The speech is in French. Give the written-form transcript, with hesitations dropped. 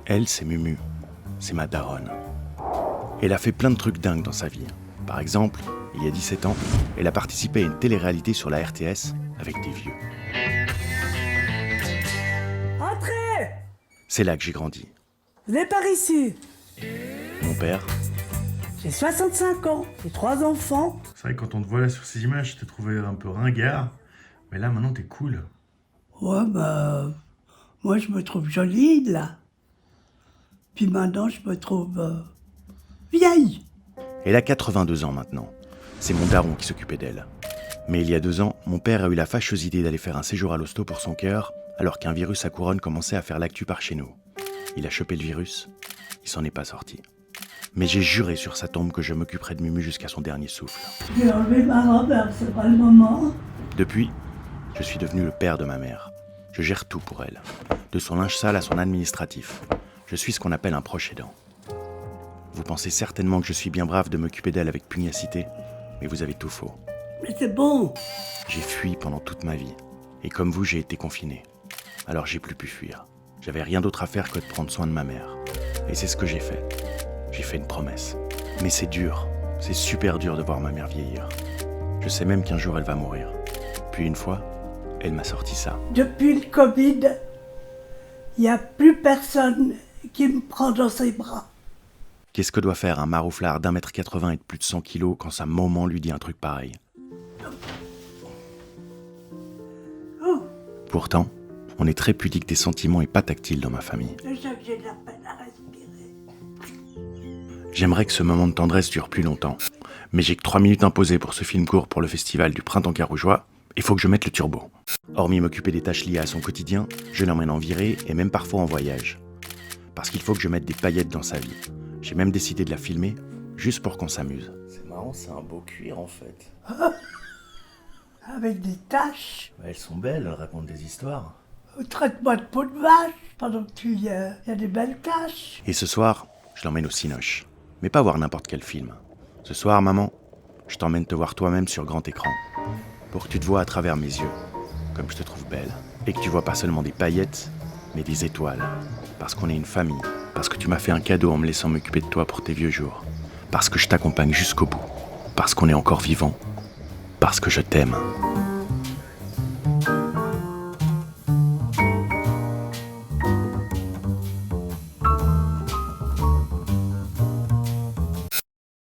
Elle, c'est Mumu. C'est ma daronne. Elle a fait plein de trucs dingues dans sa vie. Par exemple, il y a 17 ans, elle a participé à une télé-réalité sur la RTS avec des vieux. Entrez! C'est là que j'ai grandi. Vous n'êtes par ici. Mon père, J'ai 65 ans, j'ai 3 enfants. C'est vrai que quand on te voit là sur ces images, je t'ai trouvé un peu ringard. Mais là, maintenant, t'es cool. Ouais, moi je me trouve jolie là. Puis maintenant je me trouve vieille. elle a 82 ans maintenant. C'est mon daron qui s'occupait d'elle. Mais il y a 2 ans, mon père a eu la fâcheuse idée d'aller faire un séjour à l'hosto pour son cœur, alors qu'un virus à couronne commençait à faire l'actu par chez nous. Il a chopé le virus, il s'en est pas sorti. Mais j'ai juré sur sa tombe que je m'occuperais de Mumu jusqu'à son dernier souffle. J'ai enlevé ma robe, alors c'est pas le moment. Depuis, je suis devenu le père de ma mère. Je gère tout pour elle, de son linge sale à son administratif. Je suis ce qu'on appelle un proche aidant. Vous pensez certainement que je suis bien brave de m'occuper d'elle avec pugnacité, mais vous avez tout faux. Mais c'est bon. J'ai fui pendant toute ma vie, et comme vous, j'ai été confiné. Alors j'ai plus pu fuir. J'avais rien d'autre à faire que de prendre soin de ma mère. Et c'est ce que j'ai fait. J'ai fait une promesse. Mais c'est dur, c'est super dur de voir ma mère vieillir. Je sais même qu'un jour elle va mourir. Puis une fois, elle m'a sorti ça. Depuis le Covid, il n'y a plus personne qui me prend dans ses bras. Qu'est-ce que doit faire un marouflard d'1m80 et de plus de 100 kilos quand sa maman lui dit un truc pareil? Oh, Pourtant, on est très pudique des sentiments et pas tactile dans ma famille. déjà que j'ai de la peine à respirer. J'aimerais que ce moment de tendresse dure plus longtemps. Mais j'ai que 3 minutes imposées pour ce film court pour le festival du Printemps Carougeois. Il faut que je mette le turbo. Hormis m'occuper des tâches liées à son quotidien, je l'emmène en virée et même parfois en voyage. Parce qu'il faut que je mette des paillettes dans sa vie. J'ai même décidé de la filmer, juste pour qu'on s'amuse. C'est marrant, c'est un beau cuir en fait. Avec des taches. Elles sont belles, elles racontent des histoires. Traite-moi de peau de vache pendant que il y a des belles taches. Et ce soir, je l'emmène au Cinoche. Mais pas voir n'importe quel film. Ce soir, maman, je t'emmène te voir toi-même sur grand écran. Pour que tu te vois à travers mes yeux, comme je te trouve belle. Et que tu vois pas seulement des paillettes, mais des étoiles. Parce qu'on est une famille. Parce que tu m'as fait un cadeau en me laissant m'occuper de toi pour tes vieux jours. Parce que je t'accompagne jusqu'au bout. Parce qu'on est encore vivant. Parce que je t'aime.